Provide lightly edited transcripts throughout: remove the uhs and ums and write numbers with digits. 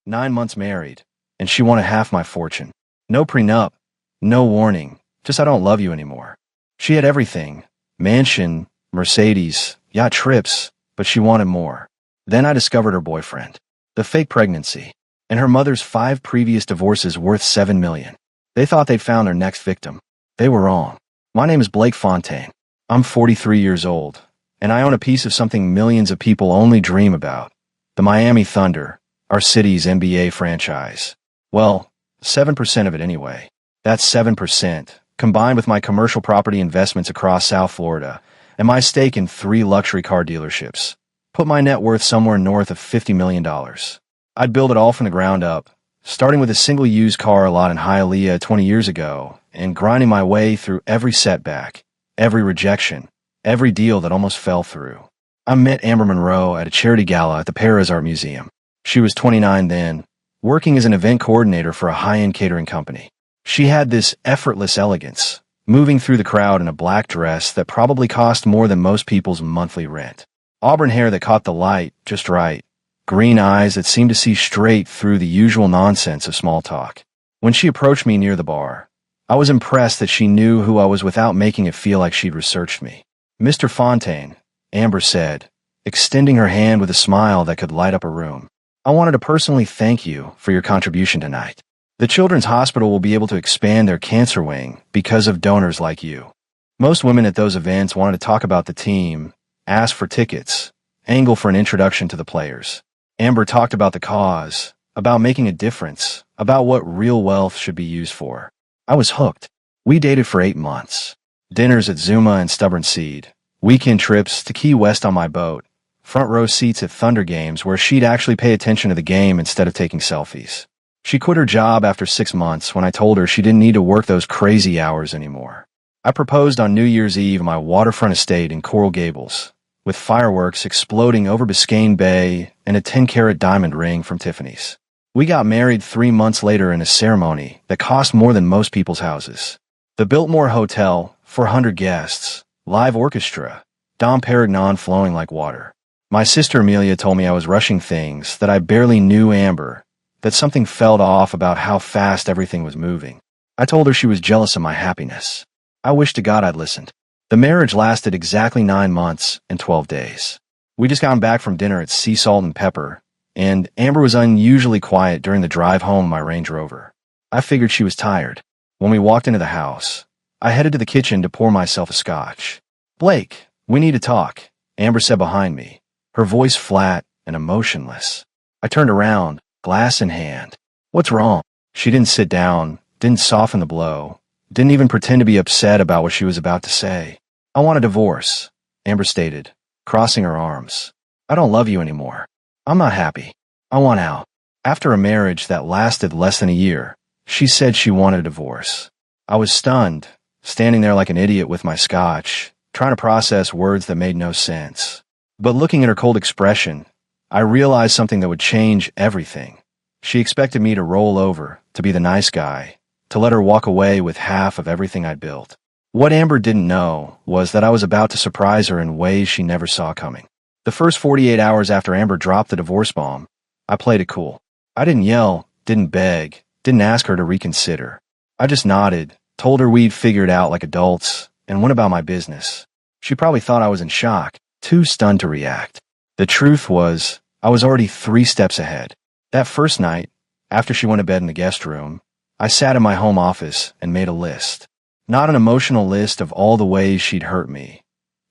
9 months married, and she wanted half my fortune. No prenup, no warning, just I don't love you anymore. She had everything, mansion, Mercedes, yacht trips, but she wanted more. Then I discovered her boyfriend, the fake pregnancy, and her mother's 5 previous divorces worth $7 million. They thought they'd found their next victim. They were wrong. My name is Blake Fontaine. I'm 43 years old, and I own a piece of something millions of people only dream about, the Miami Thunder, our city's NBA franchise. Well, 7% of it anyway. That's 7%, combined with my commercial property investments across South Florida, and my stake in 3 luxury car dealerships, put my net worth somewhere north of $50 million. I'd build it all from the ground up, starting with a single used car lot in Hialeah 20 years ago, and grinding my way through every setback, every rejection, every deal that almost fell through. I met Amber Monroe at a charity gala at the Paris Art Museum. She was 29 then, working as an event coordinator for a high-end catering company. She had this effortless elegance, moving through the crowd in a black dress that probably cost more than most people's monthly rent. Auburn hair that caught the light just right. Green eyes that seemed to see straight through the usual nonsense of small talk. When she approached me near the bar, I was impressed that she knew who I was without making it feel like she'd researched me. "Mr. Fontaine," Amber said, extending her hand with a smile that could light up a room. "I wanted to personally thank you for your contribution tonight. The Children's Hospital will be able to expand their cancer wing because of donors like you." Most women at those events wanted to talk about the team, ask for tickets, angle for an introduction to the players. Amber talked about the cause, about making a difference, about what real wealth should be used for. I was hooked. We dated for 8 months. Dinners at Zuma and Stubborn Seed, weekend trips to Key West on my boat, front row seats at Thunder games where she'd actually pay attention to the game instead of taking selfies. She quit her job after 6 months when I told her she didn't need to work those crazy hours anymore. I proposed on New Year's Eve at my waterfront estate in Coral Gables, with fireworks exploding over Biscayne Bay and a 10-carat diamond ring from Tiffany's. We got married 3 months later in a ceremony that cost more than most people's houses. The Biltmore Hotel, 400 guests, live orchestra, Dom Perignon flowing like water. My sister Amelia told me I was rushing things, that I barely knew Amber, that something felt off about how fast everything was moving. I told her she was jealous of my happiness. I wished to God I'd listened. The marriage lasted exactly 9 months and 12 days. We just gotten back from dinner at Sea Salt and Pepper, and Amber was unusually quiet during the drive home in my Range Rover. I figured she was tired. When we walked into the house, I headed to the kitchen to pour myself a scotch. "Blake, we need to talk," Amber said behind me, her voice flat and emotionless. I turned around, glass in hand. "What's wrong?" She didn't sit down, didn't soften the blow, didn't even pretend to be upset about what she was about to say. "I want a divorce," Amber stated, crossing her arms. "I don't love you anymore. I'm not happy. I want out." After a marriage that lasted less than a year, she said she wanted a divorce. I was stunned, standing there like an idiot with my scotch, trying to process words that made no sense. But looking at her cold expression, I realized something that would change everything. She expected me to roll over, to be the nice guy, to let her walk away with half of everything I'd built. What Amber didn't know was that I was about to surprise her in ways she never saw coming. The first 48 hours after Amber dropped the divorce bomb, I played it cool. I didn't yell, didn't beg, didn't ask her to reconsider. I just nodded, told her we'd figure it out like adults, and went about my business. She probably thought I was in shock, too stunned to react. The truth was, I was already 3 steps ahead. That first night, after she went to bed in the guest room, I sat in my home office and made a list. Not an emotional list of all the ways she'd hurt me.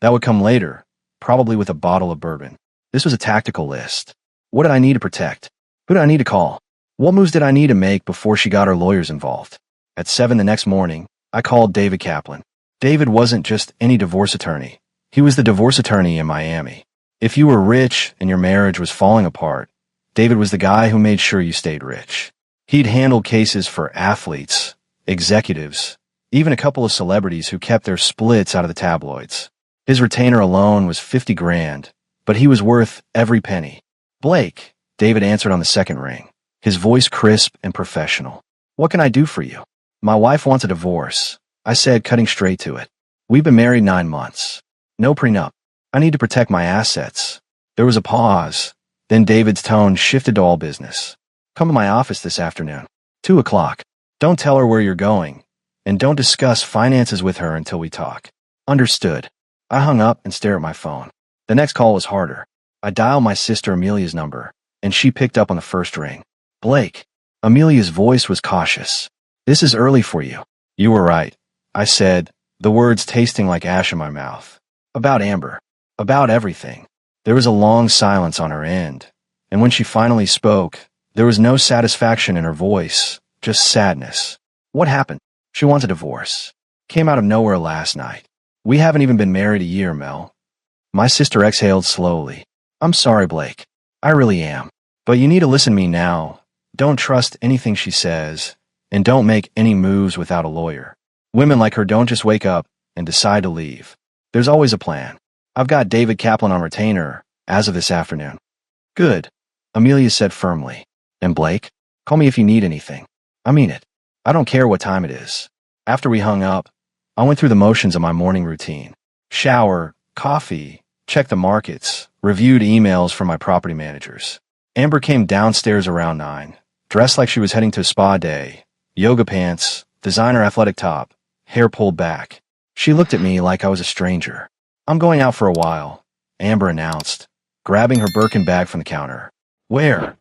That would come later, probably with a bottle of bourbon. This was a tactical list. What did I need to protect? Who did I need to call? What moves did I need to make before she got her lawyers involved? At 7 the next morning, I called David Kaplan. David wasn't just any divorce attorney. He was the divorce attorney in Miami. If you were rich and your marriage was falling apart, David was the guy who made sure you stayed rich. He'd handled cases for athletes, executives, even a couple of celebrities who kept their splits out of the tabloids. His retainer alone was 50 grand, but he was worth every penny. "Blake," David answered on the second ring, his voice crisp and professional. "What can I do for you?" "My wife wants a divorce," I said, cutting straight to it. "We've been married 9 months. No prenup. I need to protect my assets." There was a pause. Then David's tone shifted to all business. Come to my office this afternoon. 2 o'clock. Don't tell her where you're going, and don't discuss finances with her until we talk. Understood. I hung up and stared at my phone. The next call was harder. I dialed my sister Amelia's number, and she picked up on the first ring. Blake. Amelia's voice was cautious. This is early for you. You were right, I said, the words tasting like ash in my mouth. About Amber. About everything. There was a long silence on her end, and when she finally spoke, there was no satisfaction in her voice, just sadness. What happened? She wants a divorce. Came out of nowhere last night. We haven't even been married a year, Mel. My sister exhaled slowly. I'm sorry, Blake. I really am. But you need to listen to me now. Don't trust anything she says, and don't make any moves without a lawyer. Women like her don't just wake up and decide to leave. There's always a plan. I've got David Kaplan on retainer as of this afternoon. Good, Amelia said firmly. And Blake, call me if you need anything. I mean it. I don't care what time it is. After we hung up, I went through the motions of my morning routine. Shower, coffee, check the markets, reviewed emails from my property managers. Amber came downstairs around 9, dressed like she was heading to a spa day, yoga pants, designer athletic top, hair pulled back. She looked at me like I was a stranger. I'm going out for a while, Amber announced, grabbing her Birkin bag from the counter. Where?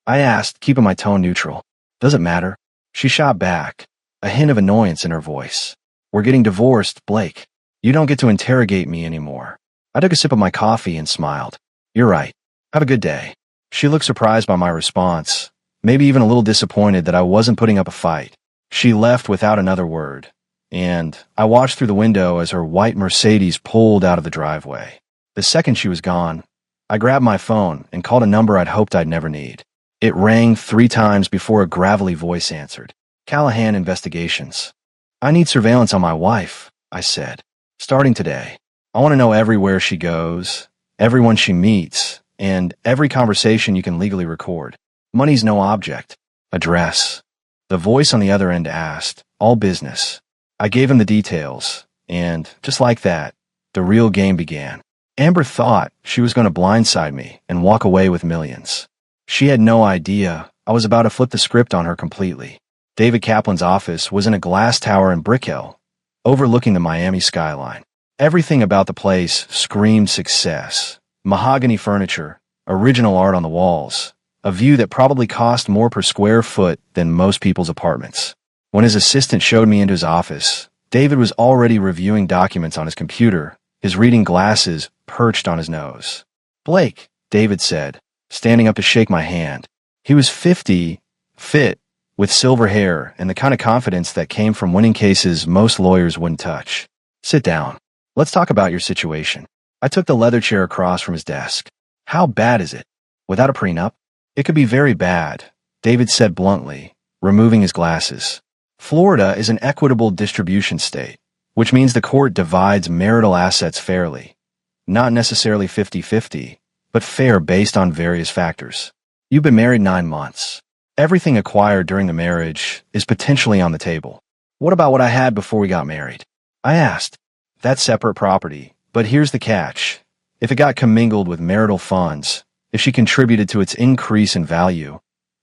I asked, keeping my tone neutral. Does it matter? She shot back, a hint of annoyance in her voice. We're getting divorced, Blake. You don't get to interrogate me anymore. I took a sip of my coffee and smiled. You're right. Have a good day. She looked surprised by my response, maybe even a little disappointed that I wasn't putting up a fight. She left without another word, and I watched through the window as her white Mercedes pulled out of the driveway. The second she was gone, I grabbed my phone and called a number I'd hoped I'd never need. It rang 3 times before a gravelly voice answered. Callahan Investigations. I need surveillance on my wife, I said. Starting today. I want to know everywhere she goes, everyone she meets, and every conversation you can legally record. Money's no object. Address. The voice on the other end asked, all business. I gave him the details, and just like that, the real game began. Amber thought she was going to blindside me and walk away with millions. She had no idea I was about to flip the script on her completely. David Kaplan's office was in a glass tower in Brick Hill, overlooking the Miami skyline. Everything about the place screamed success. Mahogany furniture, original art on the walls, a view that probably cost more per square foot than most people's apartments. When his assistant showed me into his office, David was already reviewing documents on his computer, his reading glasses perched on his nose. Blake, David said, standing up to shake my hand. He was 50, fit, with silver hair and the kind of confidence that came from winning cases most lawyers wouldn't touch. Sit down. Let's talk about your situation. I took the leather chair across from his desk. How bad is it? Without a prenup? It could be very bad, David said bluntly, removing his glasses. Florida is an equitable distribution state, which means the court divides marital assets fairly. Not necessarily 50-50, but fair based on various factors. You've been married 9 months. Everything acquired during the marriage is potentially on the table. What about what I had before we got married? I asked. That's separate property, but here's the catch. If it got commingled with marital funds, if she contributed to its increase in value,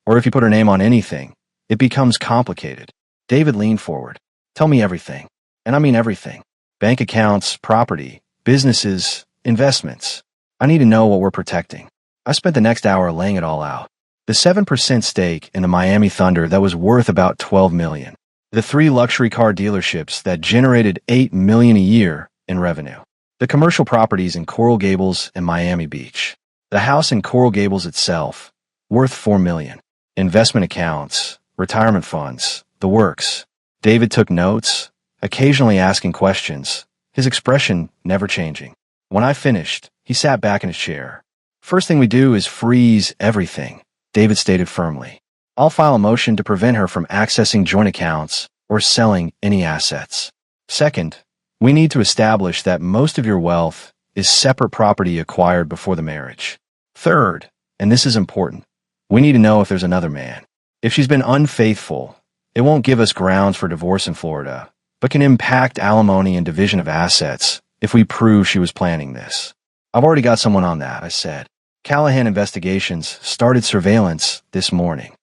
or if you put her name on anything, it becomes complicated. David leaned forward. Tell me everything. And I mean everything. Bank accounts, property, businesses, investments. I need to know what we're protecting. I spent the next hour laying it all out. The 7% stake in the Miami Thunder that was worth about $12 million. The 3 luxury car dealerships that generated $8 million a year in revenue. The commercial properties in Coral Gables and Miami Beach. The house in Coral Gables itself, worth $4 million. Investment accounts, retirement funds, the works. David took notes, occasionally asking questions, his expression never changing. When I finished, he sat back in his chair. First thing we do is freeze everything, David stated firmly. I'll file a motion to prevent her from accessing joint accounts or selling any assets. Second, we need to establish that most of your wealth is separate property acquired before the marriage. Third, and this is important, we need to know if there's another man. If she's been unfaithful, it won't give us grounds for divorce in Florida, but can impact alimony and division of assets if we prove she was planning this. I've already got someone on that, I said. Callahan Investigations started surveillance this morning.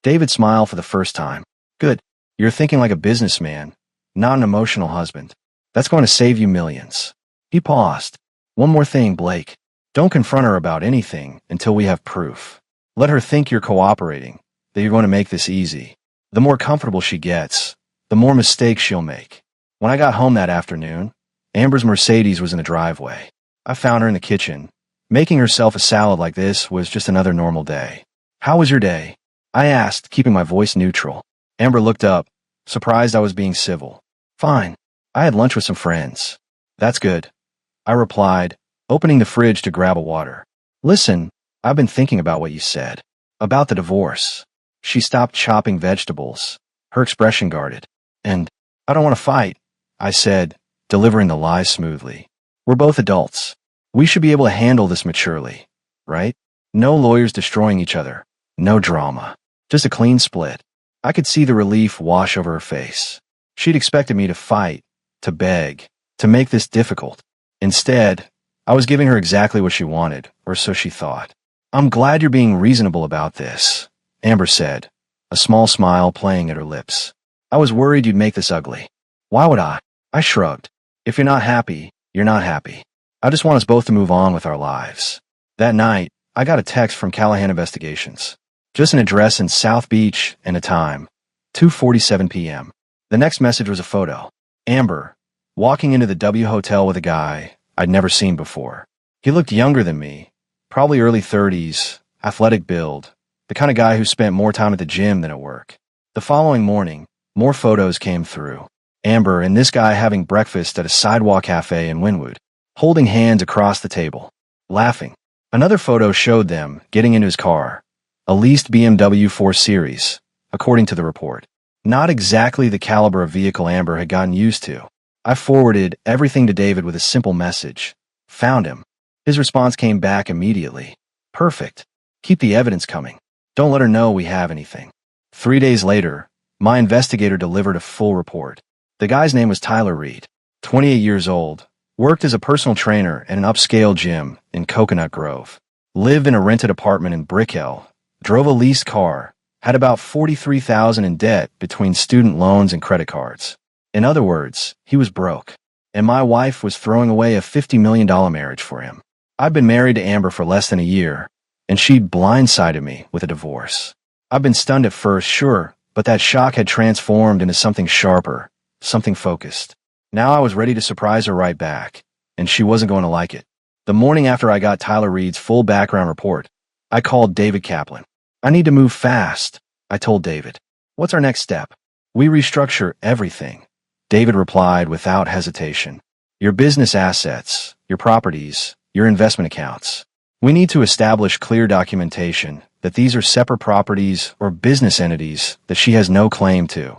David smiled for the first time. Good. You're thinking like a businessman, not an emotional husband. That's going to save you millions. He paused. One more thing, Blake. Don't confront her about anything until we have proof. Let her think you're cooperating, that you're going to make this easy. The more comfortable she gets, the more mistakes she'll make. When I got home that afternoon, Amber's Mercedes was in the driveway. I found her in the kitchen. Making herself a salad like this was just another normal day. How was your day? I asked, keeping my voice neutral. Amber looked up, surprised I was being civil. Fine. I had lunch with some friends. That's good. I replied, opening the fridge to grab a water. Listen, I've been thinking about what you said. About the divorce. She stopped chopping vegetables, her expression guarded. And I don't want to fight, I said, delivering the lie smoothly. We're both adults. We should be able to handle this maturely, right? No lawyers destroying each other. No drama. Just a clean split. I could see the relief wash over her face. She'd expected me to fight, to beg, to make this difficult. Instead, I was giving her exactly what she wanted, or so she thought. I'm glad you're being reasonable about this, Amber said, a small smile playing at her lips. I was worried you'd make this ugly. Why would I? I shrugged. If you're not happy, you're not happy. I just want us both to move on with our lives. That night, I got a text from Callahan Investigations. Just an address in South Beach and a time, 2:47 p.m. The next message was a photo. Amber, walking into the W Hotel with a guy I'd never seen before. He looked younger than me, probably early 30s, athletic build, the kind of guy who spent more time at the gym than at work. The following morning, more photos came through. Amber and this guy having breakfast at a sidewalk cafe in Wynwood, holding hands across the table, laughing. Another photo showed them getting into his car, a leased BMW 4 Series, according to the report. Not exactly the caliber of vehicle Amber had gotten used to. I forwarded everything to David with a simple message. Found him. His response came back immediately. Perfect. Keep the evidence coming. Don't let her know we have anything. 3 days later, my investigator delivered a full report. The guy's name was Tyler Reed, 28 years old, worked as a personal trainer at an upscale gym in Coconut Grove, lived in a rented apartment in Brickell, drove a leased car, had about $43,000 in debt between student loans and credit cards. In other words, he was broke, and my wife was throwing away a $50 million marriage for him. I'd been married to Amber for less than a year, and she'd blindsided me with a divorce. I'd been stunned at first, sure, but that shock had transformed into something sharper, something focused. Now I was ready to surprise her right back, and she wasn't going to like it. The morning after I got Tyler Reed's full background report, I called David Kaplan. I need to move fast, I told David. What's our next step? We restructure everything. David replied without hesitation. Your business assets, your properties, your investment accounts. We need to establish clear documentation that these are separate properties or business entities that she has no claim to.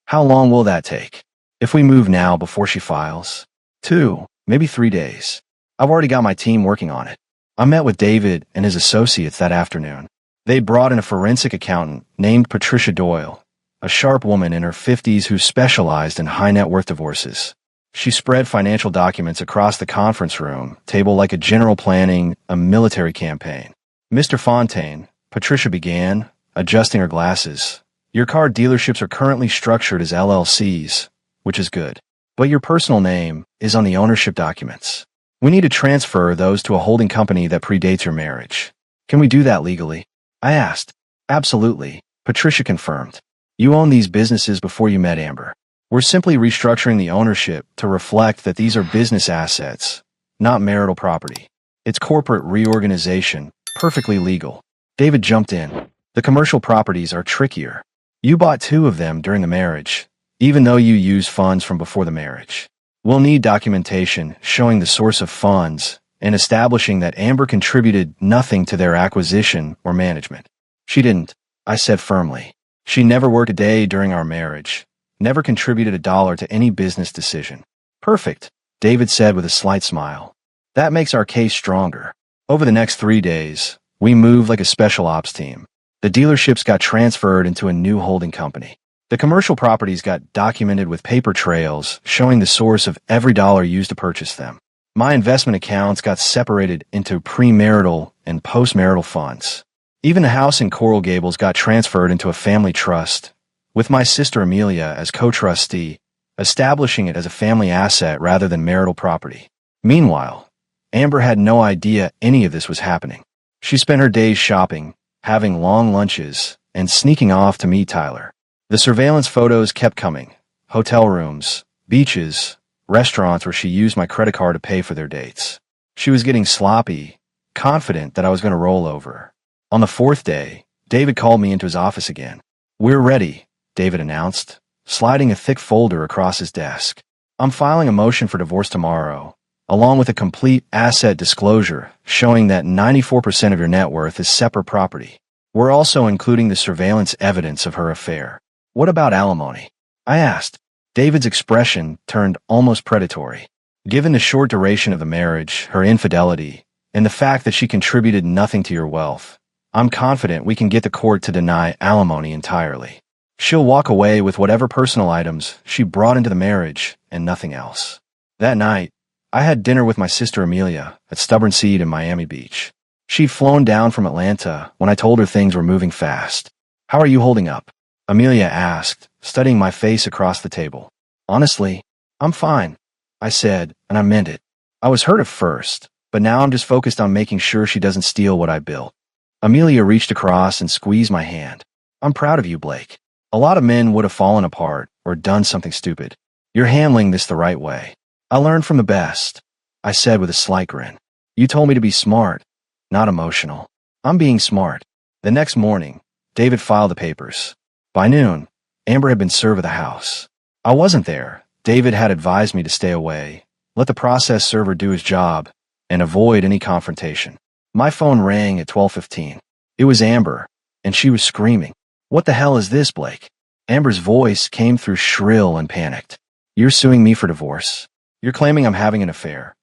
How long will that take? If we move now before she files? 2, maybe 3 days. I've already got my team working on it. I met with David and his associates that afternoon. They brought in a forensic accountant named Patricia Doyle, a sharp woman in her 50s who specialized in high net worth divorces. She spread financial documents across the conference room table like a general planning a military campaign. Mr. Fontaine, Patricia began, adjusting her glasses. Your car dealerships are currently structured as LLCs, which is good. But your personal name is on the ownership documents. We need to transfer those to a holding company that predates your marriage. Can we do that legally? I asked. Absolutely, Patricia confirmed. You owned these businesses before you met Amber. We're simply restructuring the ownership to reflect that these are business assets, not marital property. It's corporate reorganization, perfectly legal. David jumped in. The commercial properties are trickier. You bought 2 of them during the marriage, even though you used funds from before the marriage. We'll need documentation showing the source of funds and establishing that Amber contributed nothing to their acquisition or management. She didn't, I said firmly. She never worked a day during our marriage, never contributed $1 to any business decision. Perfect, David said with a slight smile. That makes our case stronger. Over the next 3 days, we moved like a special ops team. The dealerships got transferred into a new holding company. The commercial properties got documented with paper trails showing the source of every dollar used to purchase them. My investment accounts got separated into premarital and postmarital funds. Even the house in Coral Gables got transferred into a family trust, with my sister Amelia as co-trustee, establishing it as a family asset rather than marital property. Meanwhile, Amber had no idea any of this was happening. She spent her days shopping, having long lunches, and sneaking off to meet Tyler. The surveillance photos kept coming. Hotel rooms, beaches, restaurants where she used my credit card to pay for their dates. She was getting sloppy, confident that I was going to roll over. On the fourth day, David called me into his office again. "We're ready," David announced, sliding a thick folder across his desk. "I'm filing a motion for divorce tomorrow, along with a complete asset disclosure showing that 94% of your net worth is separate property. We're also including the surveillance evidence of her affair." "What about alimony?" I asked. David's expression turned almost predatory. "Given the short duration of the marriage, her infidelity, and the fact that she contributed nothing to your wealth, I'm confident we can get the court to deny alimony entirely. She'll walk away with whatever personal items she brought into the marriage and nothing else." That night, I had dinner with my sister Amelia at Stubborn Seed in Miami Beach. She'd flown down from Atlanta when I told her things were moving fast. "How are you holding up?" Amelia asked, studying my face across the table. "Honestly, I'm fine," I said, and I meant it. I was hurt at first, but now I'm just focused on making sure she doesn't steal what I built. Amelia reached across and squeezed my hand. "I'm proud of you, Blake. A lot of men would have fallen apart or done something stupid. You're handling this the right way. I learned from the best," I said with a slight grin. "You told me to be smart, not emotional. I'm being smart." The next morning, David filed the papers. By noon, Amber had been served at the house. I wasn't there. David had advised me to stay away, let the process server do his job, and avoid any confrontation. My phone rang at 12:15. It was Amber, and she was screaming. "What the hell is this, Blake?" Amber's voice came through shrill and panicked. "You're suing me for divorce. You're claiming I'm having an affair.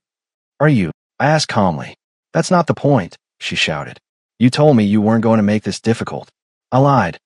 Are you?" I asked calmly. "That's not the point," she shouted. "You told me you weren't going to make this difficult." I lied.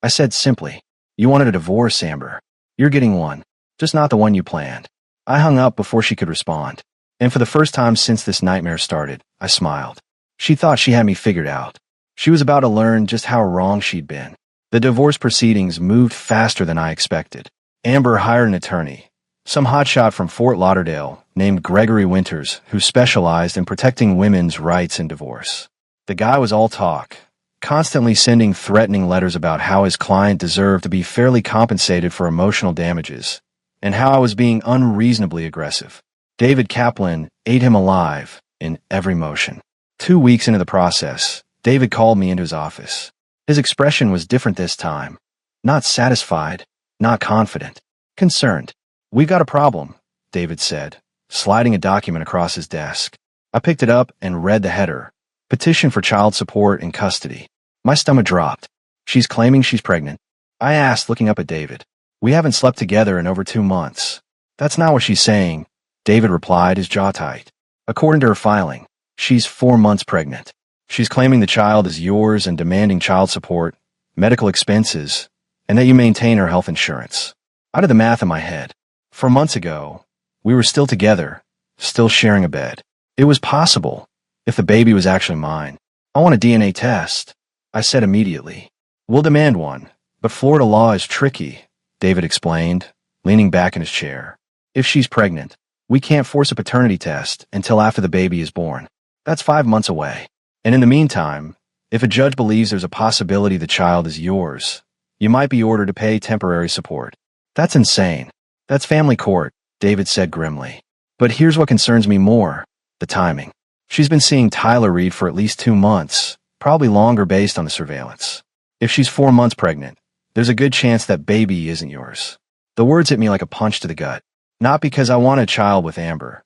I said simply, "You wanted a divorce, Amber. You're getting one, just not the one you planned." I hung up before she could respond. And for the first time since this nightmare started, I smiled. She thought she had me figured out. She was about to learn just how wrong she'd been. The divorce proceedings moved faster than I expected. Amber hired an attorney, some hotshot from Fort Lauderdale named Gregory Winters, who specialized in protecting women's rights in divorce. The guy was all talk, constantly sending threatening letters about how his client deserved to be fairly compensated for emotional damages, and how I was being unreasonably aggressive. David Kaplan ate him alive in every motion. 2 weeks into the process, David called me into his office. His expression was different this time. Not satisfied, not confident, concerned. "We've got a problem," David said, sliding a document across his desk. I picked it up and read the header, "Petition for child support and custody." My stomach dropped. "She's claiming she's pregnant?" I asked, looking up at David. "We haven't slept together in over 2 months." "That's not what she's saying," David replied, his jaw tight. "According to her filing, she's 4 months pregnant. She's claiming the child is yours and demanding child support, medical expenses, and that you maintain her health insurance." I did the math in my head. 4 months ago, we were still together, still sharing a bed. It was possible, if the baby was actually mine. "I want a DNA test," I said immediately. "We'll demand one, but Florida law is tricky," David explained, leaning back in his chair. "If she's pregnant, we can't force a paternity test until after the baby is born. That's 5 months away. And in the meantime, if a judge believes there's a possibility the child is yours, you might be ordered to pay temporary support." "That's insane. That's family court," David said grimly. "But here's what concerns me more, the timing. She's been seeing Tyler Reed for at least 2 months, probably longer based on the surveillance. If she's 4 months pregnant, there's a good chance that baby isn't yours." The words hit me like a punch to the gut. Not because I wanted a child with Amber.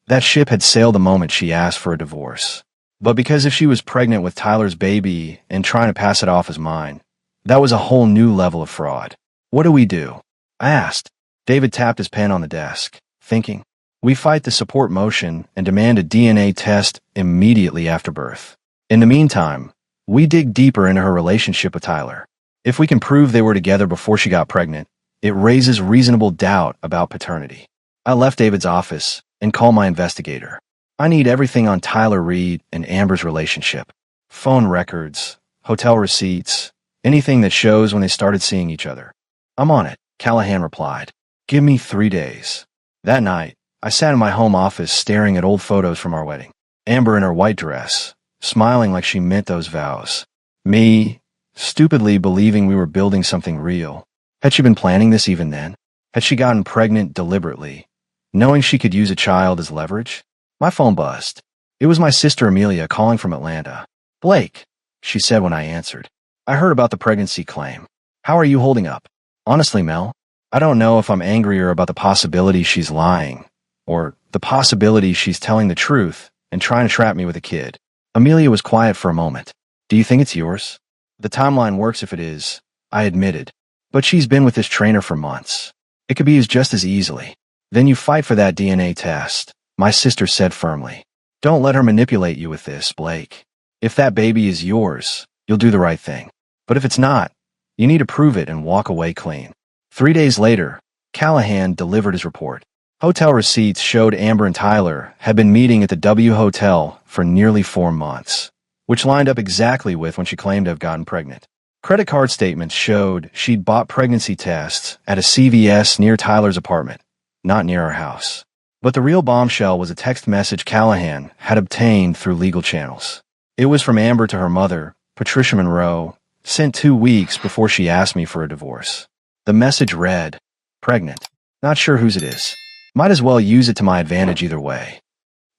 That ship had sailed the moment she asked for a divorce. But because if she was pregnant with Tyler's baby and trying to pass it off as mine, that was a whole new level of fraud. "What do we do?" I asked. David tapped his pen on the desk, thinking. "We fight the support motion and demand a DNA test immediately after birth. In the meantime, we dig deeper into her relationship with Tyler. If we can prove they were together before she got pregnant, it raises reasonable doubt about paternity." I left David's office and called my investigator. "I need everything on Tyler Reed and Amber's relationship. Phone records, hotel receipts, anything that shows when they started seeing each other. I'm on it, Callahan replied. Give me 3 days. That night, I sat in my home office staring at old photos from our wedding. Amber in her white dress, smiling like she meant those vows. Me, stupidly believing we were building something real. Had she been planning this even then? Had she gotten pregnant deliberately, knowing she could use a child as leverage? My phone buzzed. It was my sister Amelia calling from Atlanta. Blake, she said when I answered. I heard about the pregnancy claim. How are you holding up? Honestly, Mel, I don't know if I'm angrier about the possibility she's lying, or the possibility she's telling the truth and trying to trap me with a kid. Amelia was quiet for a moment. Do you think it's yours? The timeline works if it is, I admitted. But she's been with this trainer for months. It could be used just as easily. Then you fight for that DNA test, my sister said firmly. Don't let her manipulate you with this, Blake. If that baby is yours, you'll do the right thing. But if it's not, you need to prove it and walk away clean. 3 days later, Callahan delivered his report. Hotel receipts showed Amber and Tyler had been meeting at the W Hotel for nearly 4 months, which lined up exactly with when she claimed to have gotten pregnant. Credit card statements showed she'd bought pregnancy tests at a CVS near Tyler's apartment, not near her house. But the real bombshell was a text message Callahan had obtained through legal channels. It was from Amber to her mother, Patricia Monroe, sent 2 weeks before she asked me for a divorce. The message read, pregnant. Not sure whose it is. Might as well use it to my advantage either way.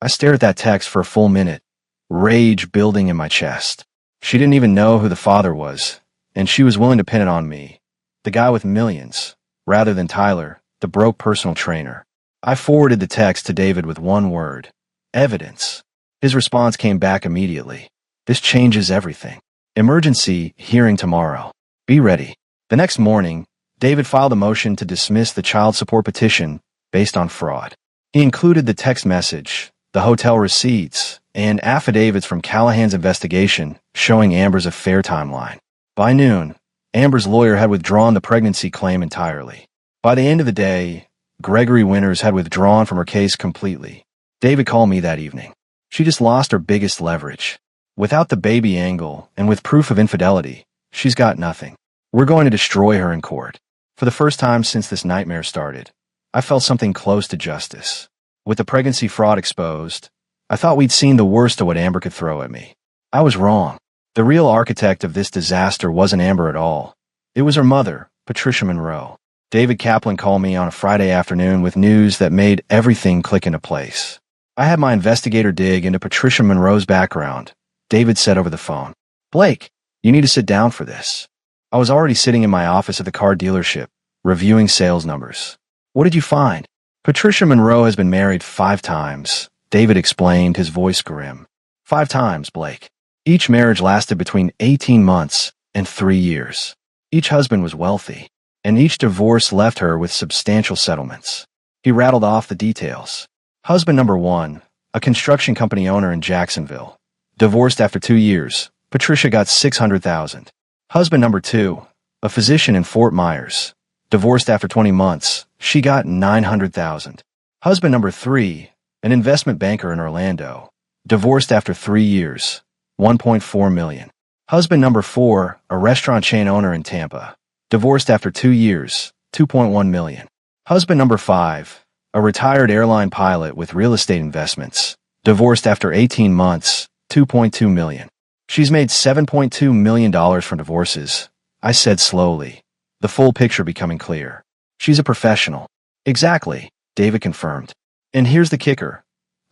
I stared at that text for a full minute, rage building in my chest. She didn't even know who the father was, and she was willing to pin it on me, the guy with millions, rather than Tyler, the broke personal trainer. I forwarded the text to David with one word, evidence. His response came back immediately. This changes everything. Emergency hearing tomorrow. Be ready. The next morning, David filed a motion to dismiss the child support petition based on fraud. He included the text message, the hotel receipts, and affidavits from Callahan's investigation showing Amber's affair timeline. By noon, Amber's lawyer had withdrawn the pregnancy claim entirely. By the end of the day, Gregory Winters had withdrawn from her case completely. David called me that evening. She just lost her biggest leverage. Without the baby angle and with proof of infidelity, she's got nothing. We're going to destroy her in court. For the first time since this nightmare started, I felt something close to justice. With the pregnancy fraud exposed, I thought we'd seen the worst of what Amber could throw at me. I was wrong. The real architect of this disaster wasn't Amber at all. It was her mother, Patricia Monroe. David Kaplan called me on a Friday afternoon with news that made everything click into place. I had my investigator dig into Patricia Monroe's background. David said over the phone, Blake, you need to sit down for this. I was already sitting in my office at the car dealership, reviewing sales numbers. What did you find? Patricia Monroe has been married 5 times, David explained, his voice grim. 5 times, Blake. Each marriage lasted between 18 months and 3 years. Each husband was wealthy, and each divorce left her with substantial settlements. He rattled off the details. Husband number 1, a construction company owner in Jacksonville. Divorced after 2 years, Patricia got $600,000. Husband number 2, a physician in Fort Myers. Divorced after 20 months, she got $900,000. Husband number 3, an investment banker in Orlando. Divorced after 3 years, $1.4 million. Husband number 4, a restaurant chain owner in Tampa. Divorced after 2 years, $2.1 million. Husband number 5, a retired airline pilot with real estate investments. Divorced after 18 months, $2.2 million. She's made $7.2 million from divorces, I said slowly, the full picture becoming clear. She's a professional. Exactly, David confirmed. And here's the kicker.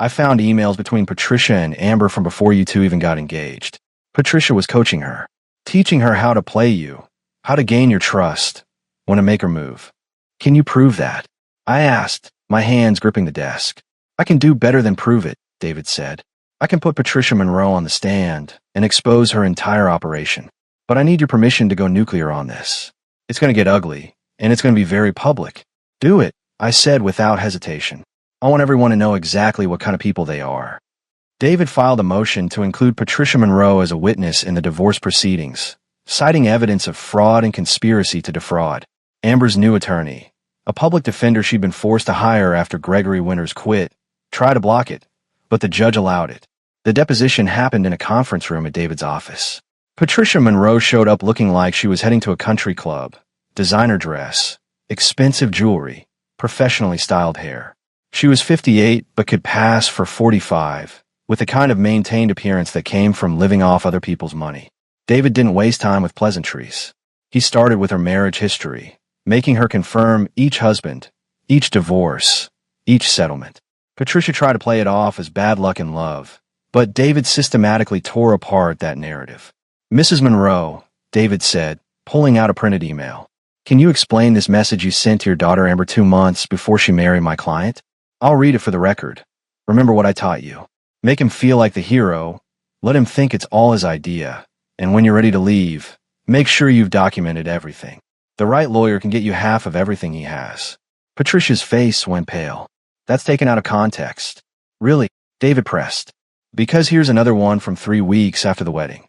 I found emails between Patricia and Amber from before you two even got engaged. Patricia was coaching her, teaching her how to play you, how to gain your trust, when to make her move. Can you prove that? I asked, my hands gripping the desk. I can do better than prove it, David said. I can put Patricia Monroe on the stand and expose her entire operation. But I need your permission to go nuclear on this. It's going to get ugly, and it's going to be very public. Do it, I said without hesitation. I want everyone to know exactly what kind of people they are. David filed a motion to include Patricia Monroe as a witness in the divorce proceedings, citing evidence of fraud and conspiracy to defraud. Amber's new attorney, a public defender she'd been forced to hire after Gregory Winters quit, tried to block it, but the judge allowed it. The deposition happened in a conference room at David's office. Patricia Monroe showed up looking like she was heading to a country club. Designer dress, expensive jewelry, professionally styled hair. She was 58 but could pass for 45, with the kind of maintained appearance that came from living off other people's money. David didn't waste time with pleasantries. He started with her marriage history, making her confirm each husband, each divorce, each settlement. Patricia tried to play it off as bad luck in love, but David systematically tore apart that narrative. "Mrs. Monroe," David said, pulling out a printed email. "Can you explain this message you sent to your daughter Amber 2 months before she married my client? I'll read it for the record. Remember what I taught you. Make him feel like the hero. Let him think it's all his idea. And when you're ready to leave, make sure you've documented everything. The right lawyer can get you half of everything he has." Patricia's face went pale. "That's taken out of context." "Really?" David pressed. "Because here's another one from 3 weeks after the wedding.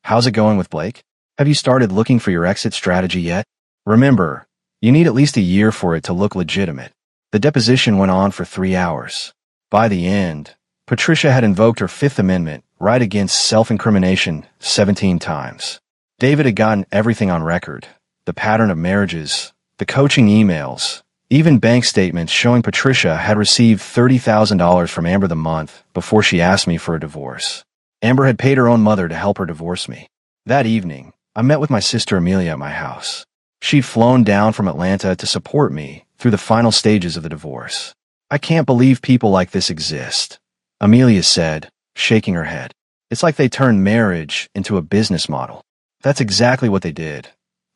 How's it going with Blake? Have you started looking for your exit strategy yet? Remember, you need at least a year for it to look legitimate." The deposition went on for 3 hours. By the end, Patricia had invoked her Fifth Amendment right against self-incrimination 17 times. David had gotten everything on record: the pattern of marriages, the coaching emails, even bank statements showing Patricia had received $30,000 from Amber the month before she asked me for a divorce. Amber had paid her own mother to help her divorce me. That evening, I met with my sister Amelia at my house. She'd flown down from Atlanta to support me through the final stages of the divorce. "I can't believe people like this exist," Amelia said, shaking her head. "It's like they turned marriage into a business model." "That's exactly what they did,"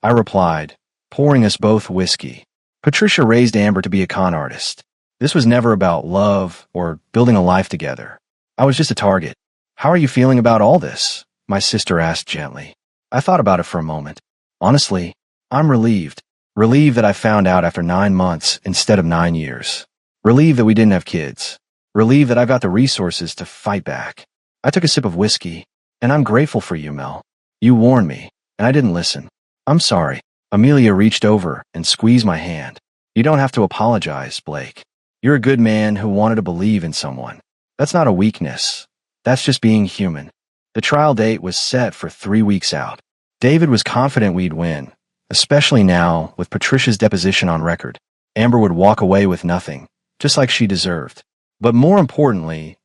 I replied, pouring us both whiskey. Patricia raised Amber to be a con artist. This was never about love or building a life together. I was just a target. "How are you feeling about all this?" my sister asked gently. I thought about it for a moment. Honestly, I'm relieved. Relieved that I found out after 9 months instead of 9 years. Relieved that we didn't have kids. Relieved that I've got the resources to fight back. I took a sip of whiskey, and I'm grateful for you, Mel. You warned me, and I didn't listen. I'm sorry. Amelia reached over and squeezed my hand. "You don't have to apologize, Blake. You're a good man who wanted to believe in someone. That's not a weakness. That's just being human." The trial date was set for 3 weeks out. David was confident we'd win, especially now with Patricia's deposition on record. Amber would walk away with nothing, just like she deserved. But more importantly,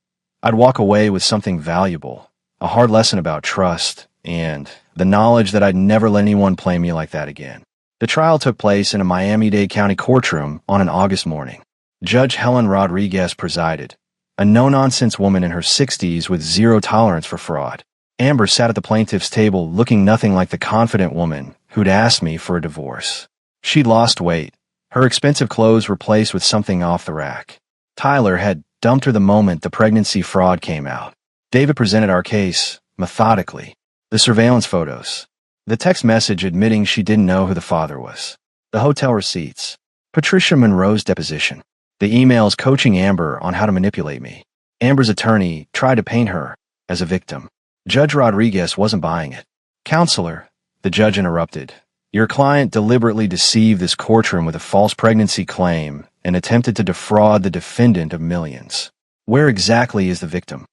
I'd walk away with something valuable, a hard lesson about trust, and the knowledge that I'd never let anyone play me like that again. The trial took place in a Miami-Dade County courtroom on an August morning. Judge Helen Rodriguez presided, a no-nonsense woman in her 60s with zero tolerance for fraud. Amber sat at the plaintiff's table looking nothing like the confident woman who'd asked me for a divorce. She'd lost weight, her expensive clothes replaced with something off the rack. Tyler had dumped her the moment the pregnancy fraud came out. David presented our case, methodically. The surveillance photos. The text message admitting she didn't know who the father was. The hotel receipts. Patricia Monroe's deposition. The emails coaching Amber on how to manipulate me. Amber's attorney tried to paint her as a victim. Judge Rodriguez wasn't buying it. "Counselor," the judge interrupted, "your client deliberately deceived this courtroom with a false pregnancy claim and attempted to defraud the defendant of millions. Where exactly is the victim?"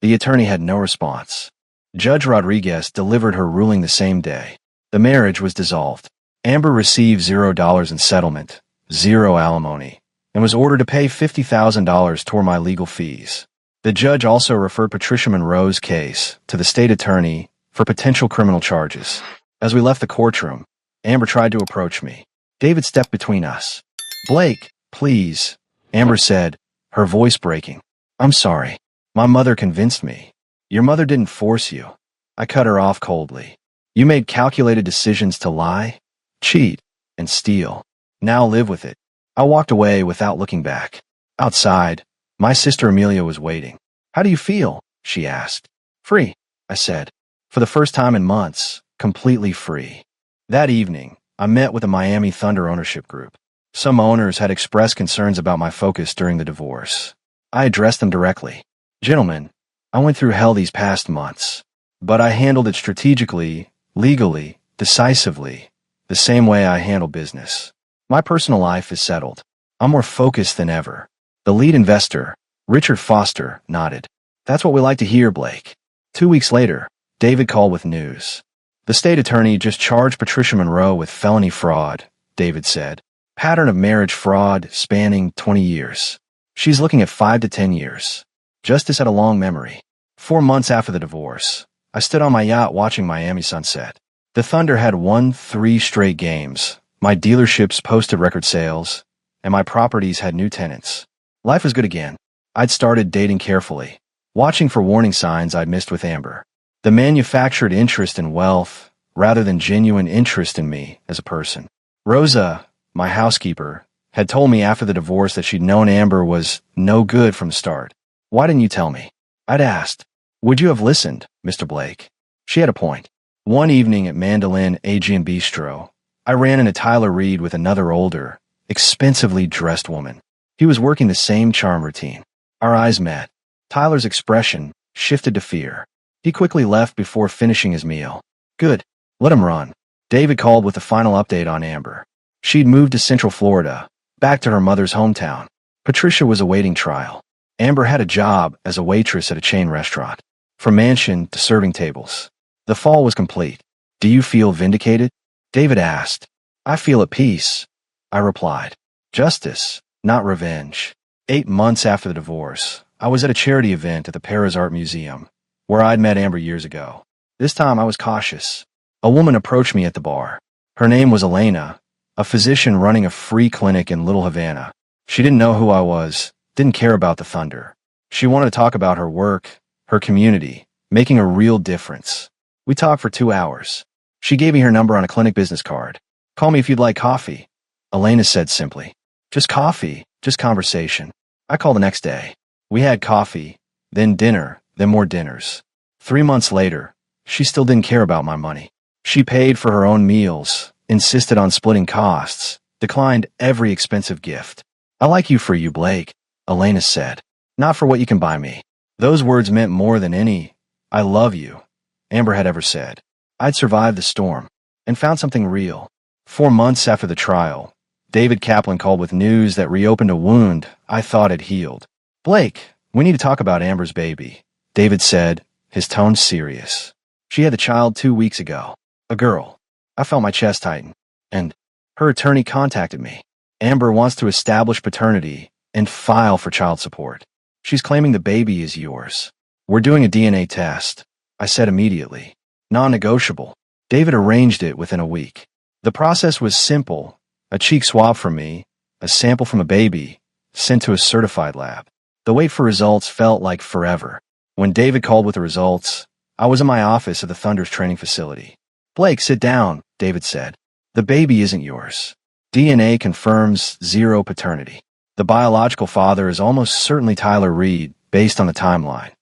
The attorney had no response. Judge Rodriguez delivered her ruling the same day. The marriage was dissolved. Amber received $0 in settlement, 0 alimony, and was ordered to pay $50,000 toward my legal fees. The judge also referred Patricia Monroe's case to the state attorney for potential criminal charges. As we left the courtroom, Amber tried to approach me. David stepped between us. "Blake, please," Amber said, her voice breaking. "I'm sorry. My mother convinced me. Your mother didn't force you." I cut her off coldly. "You made calculated decisions to lie, cheat, and steal. Now live with it." I walked away without looking back. Outside, my sister Amelia was waiting. "How do you feel?" she asked. "Free," I said. For the first time in months, completely free. That evening, I met with the Miami Thunder ownership group. Some owners had expressed concerns about my focus during the divorce. I addressed them directly. "Gentlemen, I went through hell these past months, but I handled it strategically, legally, decisively, the same way I handle business. My personal life is settled. I'm more focused than ever." The lead investor, Richard Foster, nodded. "That's what we like to hear, Blake." 2 weeks later, David called with news. The state attorney just charged Patricia Monroe with felony fraud, David said. Pattern of marriage fraud spanning 20 years. She's looking at 5 to 10 years. Justice had a long memory. 4 months after the divorce, I stood on my yacht watching Miami sunset. The Thunder had won 3 straight games. My dealerships posted record sales, and my properties had new tenants. Life was good again. I'd started dating carefully, watching for warning signs I'd missed with Amber. The manufactured interest in wealth, rather than genuine interest in me as a person. Rosa, my housekeeper, had told me after the divorce that she'd known Amber was no good from the start. Why didn't you tell me? I'd asked. Would you have listened, Mr. Blake? She had a point. One evening at Mandolin Aegean Bistro, I ran into Tyler Reed with another older, expensively dressed woman. He was working the same charm routine. Our eyes met. Tyler's expression shifted to fear. He quickly left before finishing his meal. Good. Let him run. David called with the final update on Amber. She'd moved to Central Florida, back to her mother's hometown. Patricia was awaiting trial. Amber had a job as a waitress at a chain restaurant. From mansion to serving tables. The fall was complete. Do you feel vindicated? David asked. I feel at peace, I replied. Justice, not revenge. 8 months after the divorce, I was at a charity event at the Paris Art Museum, where I'd met Amber years ago. This time I was cautious. A woman approached me at the bar. Her name was Elena, a physician running a free clinic in Little Havana. She didn't know who I was, didn't care about the Thunder. She wanted to talk about her work, her community, making a real difference. We talked for 2 hours. She gave me her number on a clinic business card. Call me if you'd like coffee, Elena said simply. Just coffee, just conversation. I called the next day. We had coffee, then dinner, then more dinners. 3 months later, she still didn't care about my money. She paid for her own meals, insisted on splitting costs, declined every expensive gift. I like you for you, Blake, Elena said. Not for what you can buy me. Those words meant more than any I love you Amber had ever said. I'd survived the storm and found something real. 4 months after the trial, David Kaplan called with news that reopened a wound I thought had healed. Blake, we need to talk about Amber's baby, David said, his tone serious. She had a child 2 weeks ago. A girl. I felt my chest tighten. And her attorney contacted me. Amber wants to establish paternity and file for child support. She's claiming the baby is yours. We're doing a DNA test, I said immediately. Non-negotiable. David arranged it within a week. The process was simple. A cheek swab from me, a sample from a baby, sent to a certified lab. The wait for results felt like forever. When David called with the results, I was in my office at the Thunder's training facility. Blake, sit down, David said. The baby isn't yours. DNA confirms zero paternity. The biological father is almost certainly Tyler Reed, based on the timeline.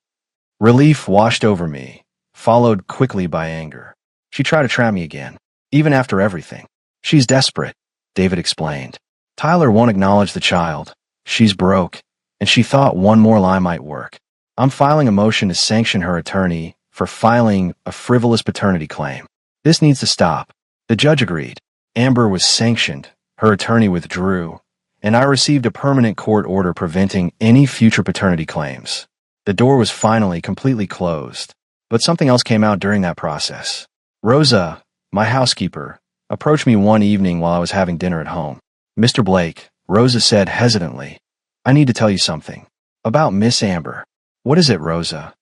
Relief washed over me, followed quickly by anger. She tried to trap me again, even after everything. She's desperate, David explained. Tyler won't acknowledge the child. She's broke, and she thought one more lie might work. I'm filing a motion to sanction her attorney for filing a frivolous paternity claim. This needs to stop. The judge agreed. Amber was sanctioned, her attorney withdrew, and I received a permanent court order preventing any future paternity claims. The door was finally completely closed, but something else came out during that process. Rosa, my housekeeper, approached me one evening while I was having dinner at home. Mr. Blake, Rosa said hesitantly, I need to tell you something. About Miss Amber. What is it, Rosa?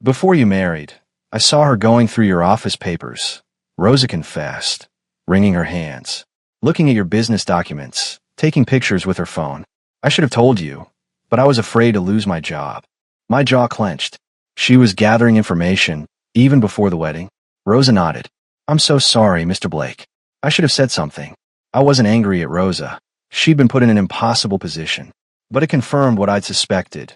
Before you married, I saw her going through your office papers, Rosa confessed, wringing her hands. Looking at your business documents, taking pictures with her phone. I should have told you, but I was afraid to lose my job. My jaw clenched. She was gathering information, even before the wedding. Rosa nodded. I'm so sorry, Mr. Blake. I should have said something. I wasn't angry at Rosa. She'd been put in an impossible position. But it confirmed what I'd suspected.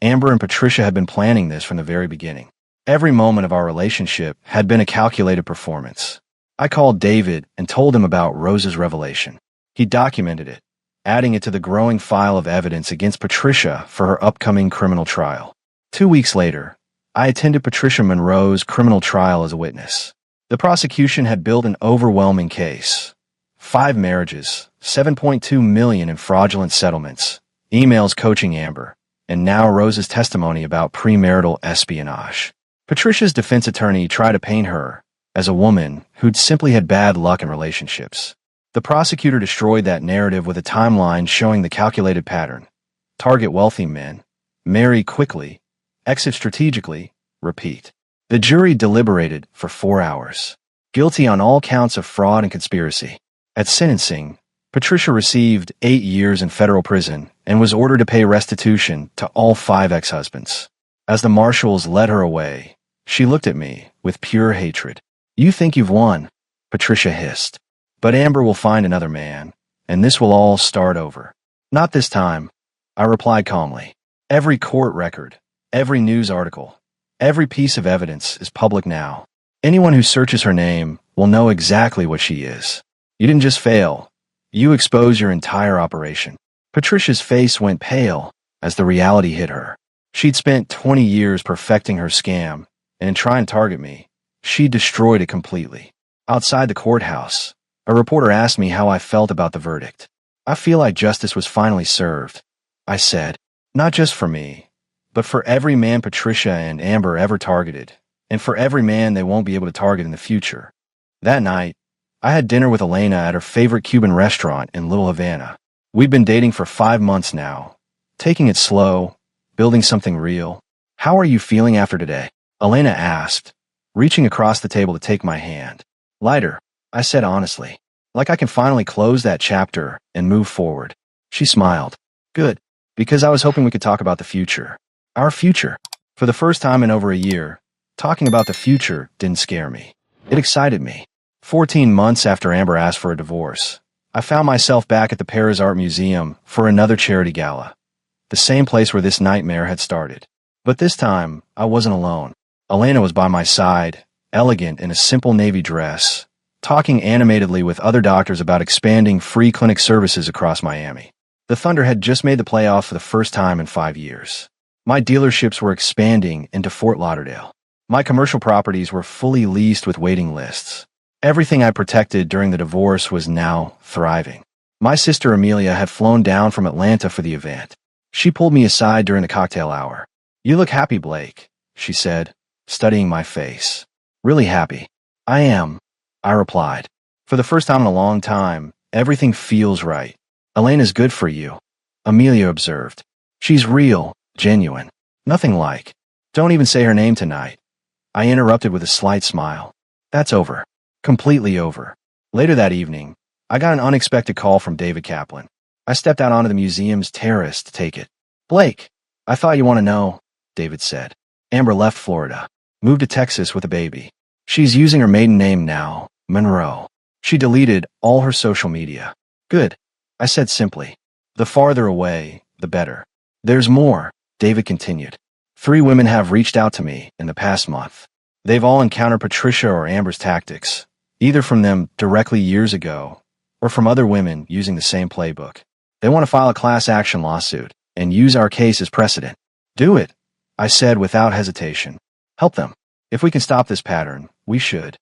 Amber and Patricia had been planning this from the very beginning. Every moment of our relationship had been a calculated performance. I called David and told him about Rosa's revelation. He documented it, adding it to the growing file of evidence against Patricia for her upcoming criminal trial. 2 weeks later, I attended Patricia Monroe's criminal trial as a witness. The prosecution had built an overwhelming case. 5 marriages, $7.2 million in fraudulent settlements, emails coaching Amber, and now Rosa's testimony about premarital espionage. Patricia's defense attorney tried to paint her as a woman who'd simply had bad luck in relationships. The prosecutor destroyed that narrative with a timeline showing the calculated pattern. Target wealthy men, marry quickly, exit strategically, repeat. The jury deliberated for 4 hours. Guilty on all counts of fraud and conspiracy. At sentencing, Patricia received 8 years in federal prison and was ordered to pay restitution to all 5 ex-husbands. As the marshals led her away, she looked at me with pure hatred. "You think you've won," Patricia hissed. "But Amber will find another man, and this will all start over." "Not this time," I replied calmly. "Every court record, every news article, every piece of evidence is public now. Anyone who searches her name will know exactly what she is. You didn't just fail. You exposed your entire operation." Patricia's face went pale as the reality hit her. She'd spent 20 years perfecting her scam, and in trying to target me, she destroyed it completely. Outside the courthouse, a reporter asked me how I felt about the verdict. "I feel like justice was finally served," I said. "Not just for me, but for every man Patricia and Amber ever targeted, and for every man they won't be able to target in the future." That night, I had dinner with Elena at her favorite Cuban restaurant in Little Havana. We'd been dating for 5 months now, taking it slow, building something real. "How are you feeling after today?" Elena asked, reaching across the table to take my hand. "Lighter," I said honestly. "Like I can finally close that chapter and move forward." She smiled. "Good, because I was hoping we could talk about the future. Our future." For the first time in over a year, talking about the future didn't scare me. It excited me. 14 months after Amber asked for a divorce, I found myself back at the Paris Art Museum for another charity gala, the same place where this nightmare had started. But this time, I wasn't alone. Elena was by my side, elegant in a simple navy dress, talking animatedly with other doctors about expanding free clinic services across Miami. The Thunder had just made the playoffs for the first time in 5 years. My dealerships were expanding into Fort Lauderdale. My commercial properties were fully leased with waiting lists. Everything I protected during the divorce was now thriving. My sister Amelia had flown down from Atlanta for the event. She pulled me aside during the cocktail hour. "You look happy, Blake," she said, studying my face. "Really happy." "I am," I replied. "For the first time in a long time, everything feels right." "Elena's good for you," Amelia observed. "She's real, genuine. Nothing like." "Don't even say her name tonight," I interrupted with a slight smile. "That's over. Completely over." Later that evening, I got an unexpected call from David Kaplan. I stepped out onto the museum's terrace to take it. "Blake, I thought you want to know," David said. "Amber left Florida, moved to Texas with a baby. She's using her maiden name now, Monroe. She deleted all her social media." "Good," I said simply. "The farther away, the better." "There's more," David continued. 3 women have reached out to me in the past month. They've all encountered Patricia or Amber's tactics, either from them directly years ago, or from other women using the same playbook. They want to file a class action lawsuit and use our case as precedent. "Do it," I said without hesitation. "Help them. If we can stop this pattern, we should."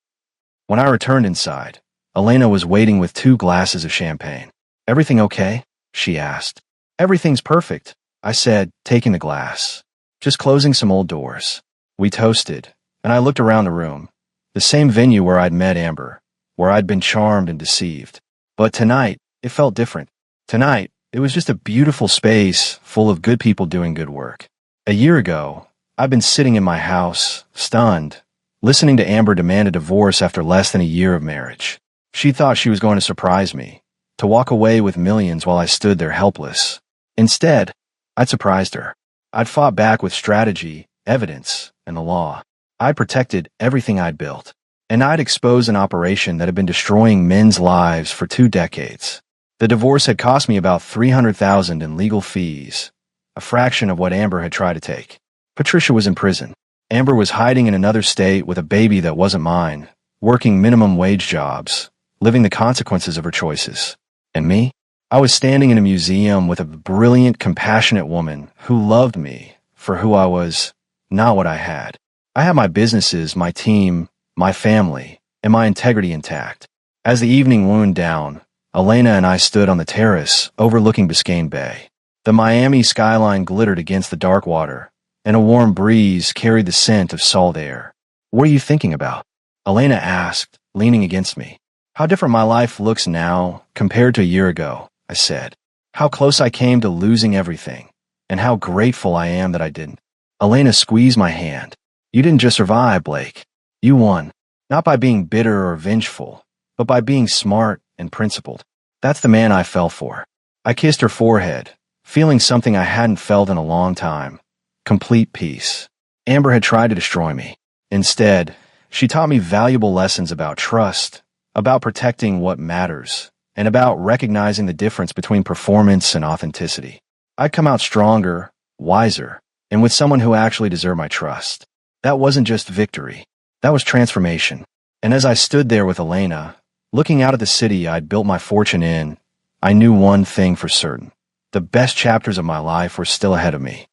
When I returned inside, Elena was waiting with 2 glasses of champagne. "Everything okay?" she asked. "Everything's perfect," I said, taking the glass. "Just closing some old doors." We toasted, and I looked around the room. The same venue where I'd met Amber, where I'd been charmed and deceived. But tonight, it felt different. Tonight, it was just a beautiful space full of good people doing good work. A year ago, I'd been sitting in my house, stunned, listening to Amber demand a divorce after less than a year of marriage. She thought she was going to surprise me, to walk away with millions while I stood there helpless. Instead, I'd surprised her. I'd fought back with strategy, evidence, and the law. I'd protected everything I'd built, and I'd exposed an operation that had been destroying men's lives for 2 decades. The divorce had cost me about $300,000 in legal fees, a fraction of what Amber had tried to take. Patricia was in prison. Amber was hiding in another state with a baby that wasn't mine, working minimum wage jobs, living the consequences of her choices. And me? I was standing in a museum with a brilliant, compassionate woman who loved me for who I was, not what I had. I had my businesses, my team, my family, and my integrity intact. As the evening wound down, Elena and I stood on the terrace overlooking Biscayne Bay. The Miami skyline glittered against the dark water, and a warm breeze carried the scent of salt air. "What are you thinking about?" Elena asked, leaning against me. "How different my life looks now compared to a year ago," I said. "How close I came to losing everything, and how grateful I am that I didn't." Elena squeezed my hand. "You didn't just survive, Blake. You won. Not by being bitter or vengeful, but by being smart and principled. That's the man I fell for." I kissed her forehead, feeling something I hadn't felt in a long time. Complete peace. Amber had tried to destroy me. Instead, she taught me valuable lessons about trust, about protecting what matters, and about recognizing the difference between performance and authenticity. I'd come out stronger, wiser, and with someone who actually deserved my trust. That wasn't just victory. That was transformation. And as I stood there with Elena, looking out at the city I'd built my fortune in, I knew one thing for certain. The best chapters of my life were still ahead of me.